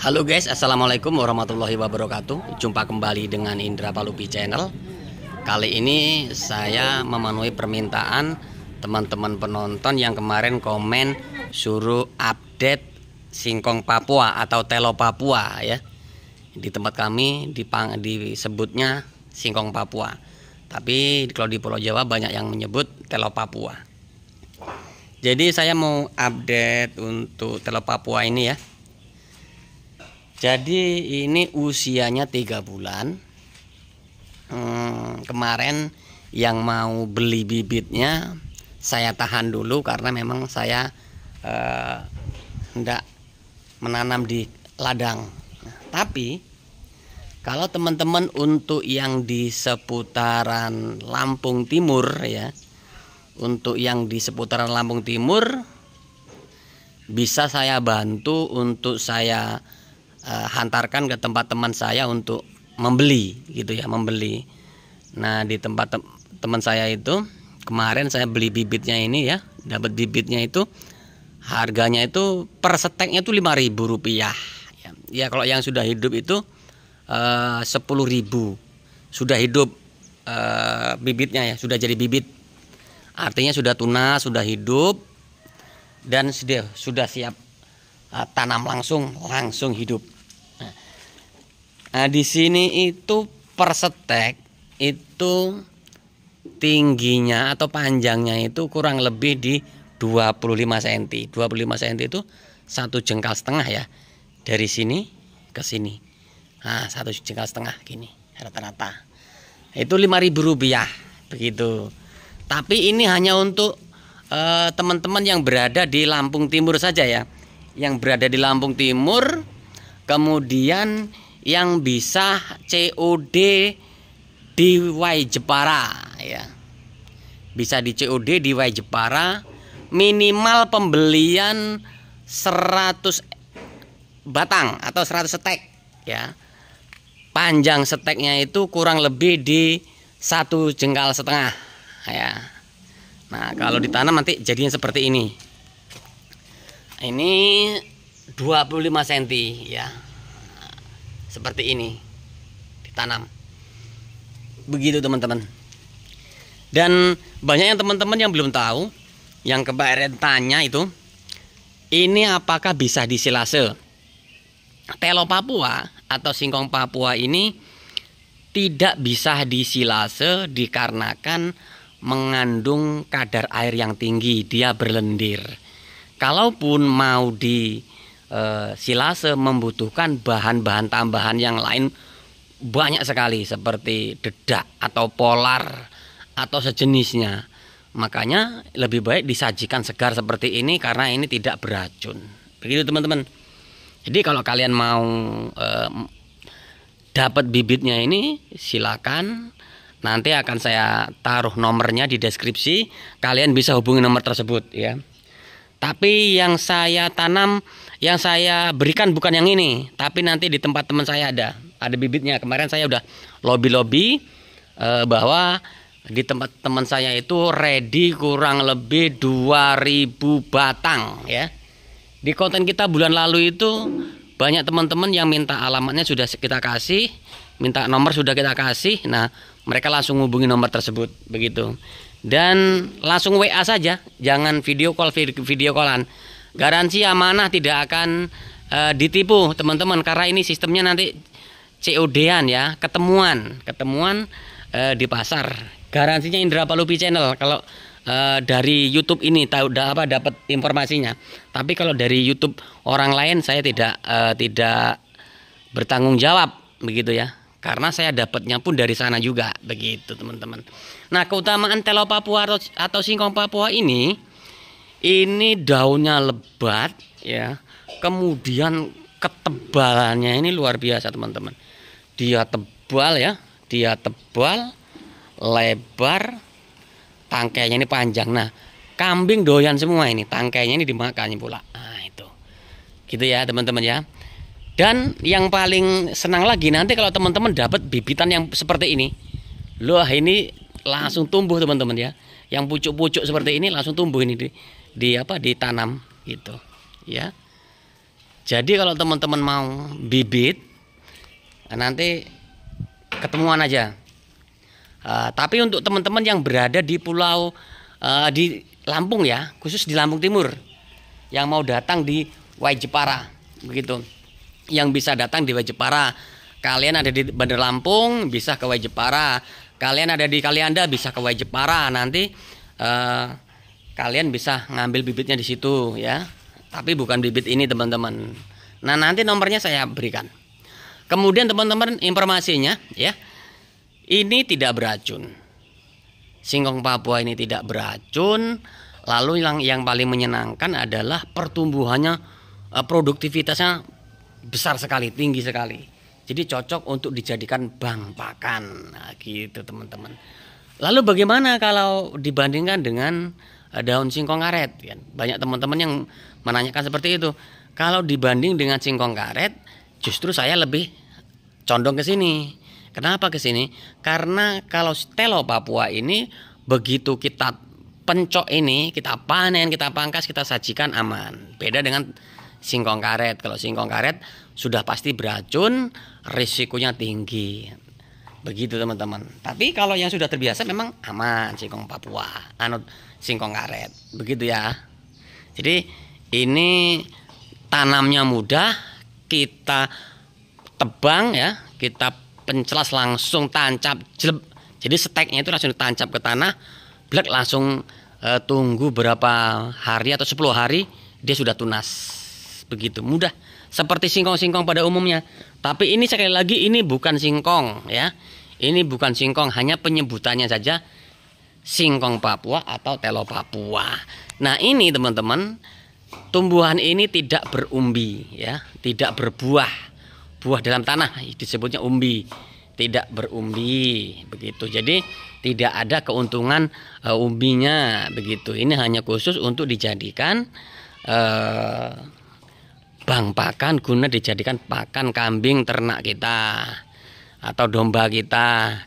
Halo guys, assalamualaikum warahmatullahi wabarakatuh. Jumpa kembali dengan Indra Palupi Channel. Kali ini saya memenuhi permintaan teman-teman penonton yang kemarin komen suruh update singkong Papua atau telo Papua ya. Di tempat kami disebutnya singkong Papua. Tapi kalau di Pulau Jawa banyak yang menyebut telo Papua. Jadi saya mau update untuk telo Papua ini ya. Jadi ini usianya 3 bulan. Kemarin yang mau beli bibitnya saya tahan dulu karena memang saya hendak menanam di ladang. Nah, tapi kalau teman-teman untuk yang di seputaran Lampung Timur ya, untuk yang di seputaran Lampung Timur bisa saya bantu untuk saya hantarkan ke tempat teman saya untuk membeli gitu ya, membeli. Nah di tempat teman saya itu kemarin saya beli bibitnya ini ya, dapat bibitnya itu harganya itu per steknya itu Rp5.000 ya. Kalau yang sudah hidup itu 10.000 sudah hidup bibitnya ya, sudah jadi bibit, artinya sudah tunas, sudah hidup dan sudah siap tanam langsung hidup. Nah, di sini itu per stek itu tingginya atau panjangnya itu kurang lebih di 25 cm. 25 cm itu 1,5 jengkal ya. Dari sini ke sini. Nah, 1,5 jengkal gini rata-rata. Itu Rp5.000 begitu. Tapi ini hanya untuk teman-teman yang berada di Lampung Timur saja ya. Yang berada di Lampung Timur, kemudian yang bisa COD di Wai Jepara ya. Bisa di COD di Wai Jepara, minimal pembelian 100 batang atau 100 stek ya. Panjang steknya itu kurang lebih di 1,5 jengkal ya. Nah, kalau ditanam nanti jadinya seperti ini. Ini 25 cm ya. Seperti ini ditanam. Begitu teman-teman. Dan banyak yang teman-teman yang belum tahu, yang kemarin tanya itu, ini apakah bisa disilase? Telo Papua atau singkong Papua ini tidak bisa disilase dikarenakan mengandung kadar air yang tinggi, dia berlendir. Kalaupun mau di silase membutuhkan bahan-bahan tambahan yang lain banyak sekali seperti dedak atau polar atau sejenisnya. Makanya lebih baik disajikan segar seperti ini karena ini tidak beracun. Begitu teman-teman. Jadi kalau kalian mau dapat bibitnya ini silakan. Nanti akan saya taruh nomornya di deskripsi. Kalian bisa hubungi nomor tersebut ya. Tapi yang saya tanam, yang saya berikan bukan yang ini, tapi nanti di tempat teman saya ada bibitnya. Kemarin saya udah lobby bahwa di tempat teman saya itu ready kurang lebih 2.000 batang ya. Di konten kita bulan lalu itu banyak teman-teman yang minta alamatnya sudah kita kasih, minta nomor sudah kita kasih. Nah, mereka langsung hubungi nomor tersebut begitu. Dan langsung WA saja, jangan video callan. Garansi amanah tidak akan ditipu teman-teman, karena ini sistemnya nanti COD-an ya, ketemuan di pasar. Garansinya Indra Palupi Channel kalau dari YouTube ini dapat informasinya. Tapi kalau dari YouTube orang lain saya tidak bertanggung jawab begitu ya. Karena saya dapatnya pun dari sana juga begitu teman-teman. Nah, keutamaan telo Papua atau singkong Papua ini daunnya lebat ya. Kemudian ketebalannya ini luar biasa teman-teman. Dia tebal ya, lebar, tangkainya ini panjang. Nah, kambing doyan semua ini, tangkainya ini dimakan pula. Nah, itu. Gitu ya teman-teman ya. Dan yang paling senang lagi nanti kalau teman-teman dapat bibitan yang seperti ini. Loh, ini langsung tumbuh teman-teman ya. Yang pucuk-pucuk seperti ini langsung tumbuh ini ditanam gitu. Ya. Jadi kalau teman-teman mau bibit, nanti ketemuan aja. Tapi untuk teman-teman yang berada di pulau di Lampung ya, khusus di Lampung Timur, yang mau datang di Waijepara, begitu. Yang bisa datang di Waijepara, kalian ada di Bandar Lampung bisa ke Waijepara, kalian ada di Kalianda bisa ke Waijepara. Nanti kalian bisa ngambil bibitnya di situ ya. Tapi bukan bibit ini teman-teman. Nah nanti nomornya saya berikan. Kemudian teman-teman informasinya ya, ini tidak beracun. Singkong Papua ini tidak beracun. Lalu yang paling menyenangkan adalah pertumbuhannya, produktivitasnya besar sekali, tinggi sekali. Jadi cocok untuk dijadikan bank pakan. Nah, gitu teman-teman. Lalu bagaimana kalau dibandingkan dengan daun singkong karet? Banyak teman-teman yang menanyakan seperti itu. Kalau dibanding dengan singkong karet, justru saya lebih condong ke sini. Kenapa ke sini? Karena kalau Telo Papua ini begitu kita pencok ini, kita panen, kita pangkas, kita sajikan aman. Beda dengan singkong karet. Kalau singkong karet sudah pasti beracun, risikonya tinggi. Begitu teman-teman. Tapi kalau yang sudah terbiasa memang aman singkong Papua, singkong karet. Begitu ya. Jadi ini tanamnya mudah, kita tebang ya, kita pencelas langsung tancap jeleb. Jadi steknya itu langsung ditancap ke tanah, blek langsung tunggu berapa hari atau 10 hari dia sudah tunas. Begitu mudah, seperti singkong-singkong pada umumnya. Tapi ini sekali lagi ini bukan singkong ya. Ini bukan singkong, hanya penyebutannya saja singkong Papua atau Telo Papua. Nah, ini teman-teman, tumbuhan ini tidak berumbi ya, tidak berbuah. Buah dalam tanah disebutnya umbi, tidak berumbi begitu. Jadi tidak ada keuntungan umbinya begitu. Ini hanya khusus untuk dijadikan bank pakan, guna dijadikan pakan kambing ternak kita atau domba kita.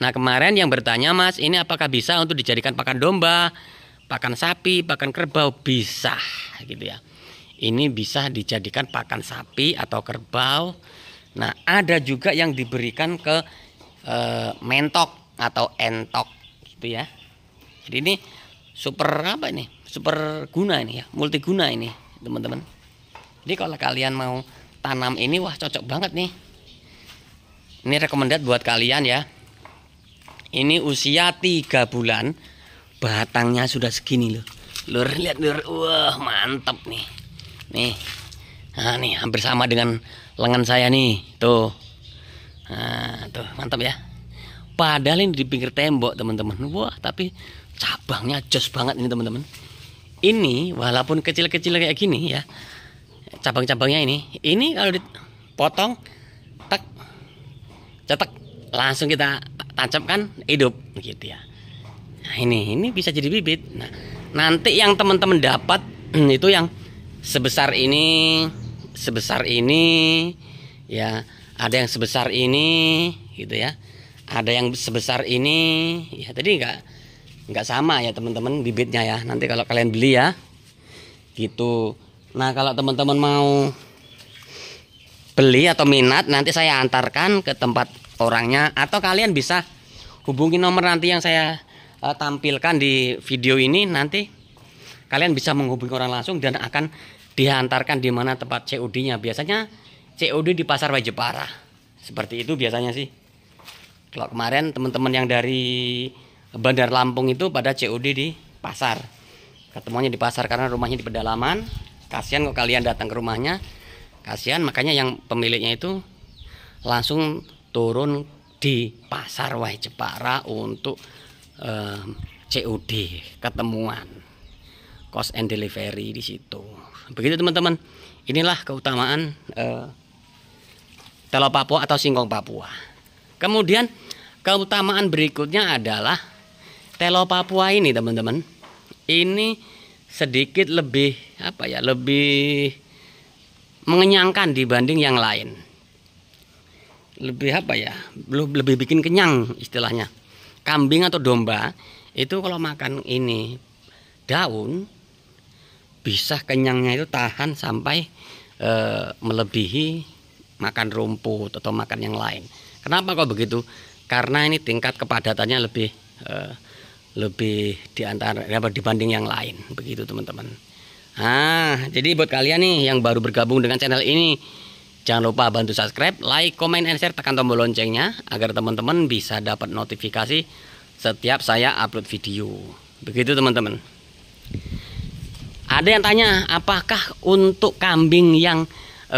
Nah kemarin yang bertanya, Mas, ini apakah bisa untuk dijadikan pakan domba, pakan sapi, pakan kerbau? Bisa gitu ya. Ini bisa dijadikan pakan sapi atau kerbau. Nah ada juga yang diberikan ke mentok atau entok gitu ya. Jadi ini super apa ini? Super guna ini ya, multiguna ini teman-teman. Jadi kalau kalian mau tanam ini, wah cocok banget nih. Ini rekomendasi buat kalian ya. Ini usia 3 bulan, batangnya sudah segini loh. Lur, lihat lur, wah mantap nih. Nih, nah nih hampir sama dengan lengan saya nih, tuh. Nah, tuh mantap ya. Padahal ini di pinggir tembok teman-teman. Wah tapi cabangnya jos banget ini teman-teman. Ini walaupun kecil-kecil kayak gini ya, cabang-cabangnya ini kalau dipotong, tak, cetak, langsung kita tancapkan hidup gitu ya. Nah ini bisa jadi bibit. Nah nanti yang teman-teman dapat itu yang sebesar ini ya, ada yang sebesar ini gitu ya, ada yang sebesar ini ya. Tadi nggak sama ya teman-teman bibitnya ya. Nanti kalau kalian beli ya gitu. Nah kalau teman-teman mau beli atau minat, nanti saya antarkan ke tempat orangnya, atau kalian bisa hubungi nomor nanti yang saya tampilkan di video ini. Nanti kalian bisa menghubungi orang langsung dan akan diantarkan di mana tempat COD-nya. Biasanya COD di Pasar Waijepara. Seperti itu biasanya sih. Kalau kemarin teman-teman yang dari Bandar Lampung itu pada COD di pasar. Ketemuannya di pasar karena rumahnya di pedalaman. Kasihan kok kalian datang ke rumahnya. Kasihan, makanya yang pemiliknya itu langsung turun di Pasar Waijepara untuk COD, ketemuan, cost and delivery di situ. Begitu teman-teman. Inilah keutamaan Telo Papua atau singkong Papua. Kemudian keutamaan berikutnya adalah Telo Papua ini teman-teman. Ini sedikit lebih apa ya? Lebih mengenyangkan dibanding yang lain. Lebih apa ya? Lebih bikin kenyang istilahnya. Kambing atau domba itu kalau makan ini daun bisa kenyangnya itu tahan sampai melebihi makan rumput atau makan yang lain. Kenapa kok begitu? Karena ini tingkat kepadatannya lebih dibanding yang lain, begitu teman-teman. Nah, jadi buat kalian nih yang baru bergabung dengan channel ini, jangan lupa bantu subscribe, like, comment, and share, tekan tombol loncengnya agar teman-teman bisa dapat notifikasi setiap saya upload video. Begitu teman-teman. Ada yang tanya, apakah untuk kambing yang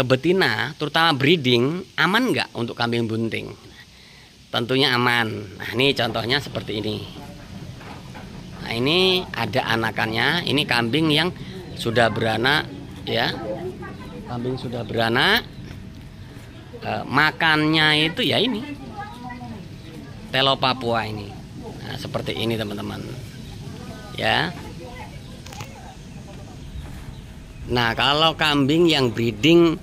betina, terutama breeding, aman nggak untuk kambing bunting? Tentunya aman. Nah, ini contohnya seperti ini. Nah, ini ada anakannya. Ini kambing yang sudah beranak, ya. Kambing sudah beranak. Makannya itu ya ini, telo Papua ini. Nah, seperti ini teman-teman. Ya. Nah, kalau kambing yang breeding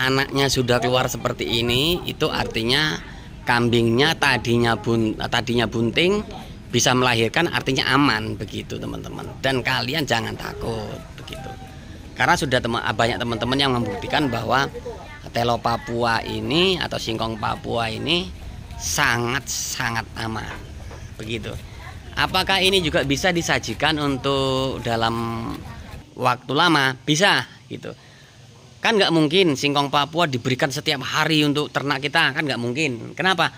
anaknya sudah keluar seperti ini, itu artinya kambingnya tadinya bunting bisa melahirkan, artinya aman, begitu teman-teman. Dan kalian jangan takut, begitu. Karena sudah banyak teman-teman yang membuktikan bahwa telo Papua ini atau singkong Papua ini sangat-sangat aman, begitu. Apakah ini juga bisa disajikan untuk dalam waktu lama? Bisa, gitu. Kan nggak mungkin singkong Papua diberikan setiap hari untuk ternak kita, kan nggak mungkin. Kenapa?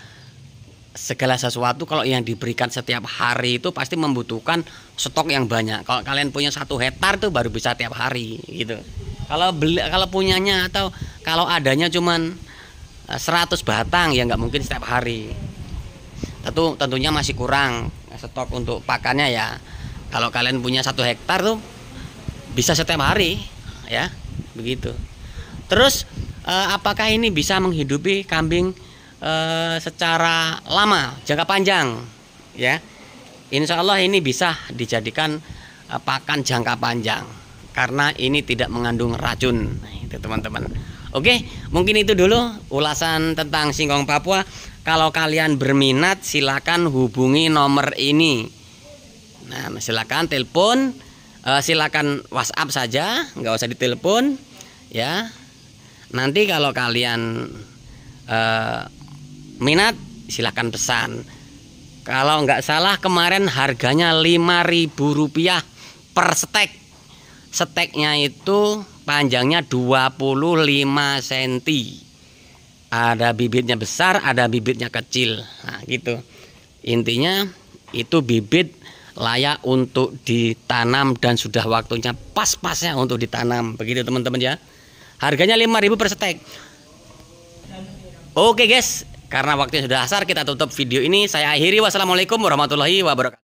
Segala sesuatu kalau yang diberikan setiap hari itu pasti membutuhkan stok yang banyak. Kalau kalian punya 1 hektar tuh baru bisa tiap hari, gitu. Kalau punyanya atau kalau adanya cuman 100 batang ya nggak mungkin setiap hari. Tentunya masih kurang stok untuk pakannya ya. Kalau kalian punya 1 hektar tuh bisa setiap hari, ya, begitu. Terus apakah ini bisa menghidupi kambing secara lama, jangka panjang? Ya, insya Allah ini bisa dijadikan pakan jangka panjang karena ini tidak mengandung racun. Nah, itu teman-teman. Oke, mungkin itu dulu ulasan tentang singkong Papua. Kalau kalian berminat silakan hubungi nomor ini. Nah, silakan telepon, silakan WhatsApp saja, nggak usah ditelepon, ya. Nanti kalau kalian minat silakan pesan. Kalau nggak salah kemarin harganya Rp5.000 per stek. Steknya itu panjangnya 25 cm. Ada bibitnya besar, ada bibitnya kecil. Nah, gitu. Intinya itu bibit layak untuk ditanam dan sudah waktunya pas-pasnya untuk ditanam. Begitu teman-teman ya. Harganya Rp5.000 per stek. Oke guys, karena waktunya sudah asar kita tutup video ini. Saya akhiri. Wassalamualaikum warahmatullahi wabarakatuh.